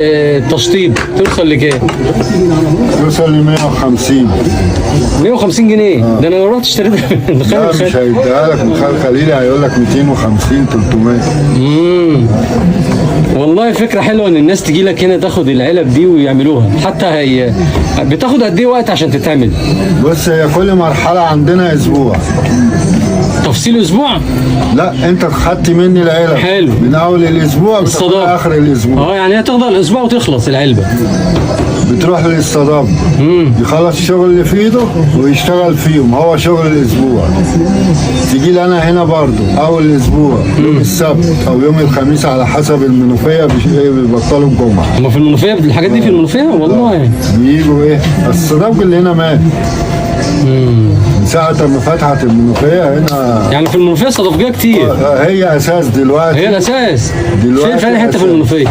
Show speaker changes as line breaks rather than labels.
التشطيب توصل لكام؟
يوصل ل 150.
150 جنيه. ده انا لو رحت اشتريتها من
لا
خالد
مش
خالد.
هيديها لك من خالد خليل، هيقول لك 250 300.
والله فكرة حلوة ان الناس تجي لك هنا تاخد العلب دي ويعملوها. حتى هي بتاخد قد ايه وقت عشان تتعمل؟
بص هي كل مرحلة عندنا أسبوع.
تفصيل اسبوع؟
لا أنت خدت مني العلب
حلو.
من أول الأسبوع بتاخدها
الصداقة.
آخر الأسبوع.
يعني هي تاخدها الاسبوع وتخلص العلبة.
بتروح للصداقة يخلص الشغل اللي في إيده ويشتغل فيهم، هو شغل الأسبوع. تيجي لي أنا هنا برضو أول الأسبوع يوم السبت أو يوم الخميس على حسب المنوفية بيبطلوا الجمعة.
هما في المنوفية الحاجات دي في المنوفية والله.
بيجوا إيه الصداقة اللي هنا مات. من ساعة ما فتحت المنوفية هنا.
يعني في المنوفية صدفجية كتير.
هي أساس دلوقتي.
هي الأساس.
دلوقتي
فين حتة في
أساس.
المنوفية؟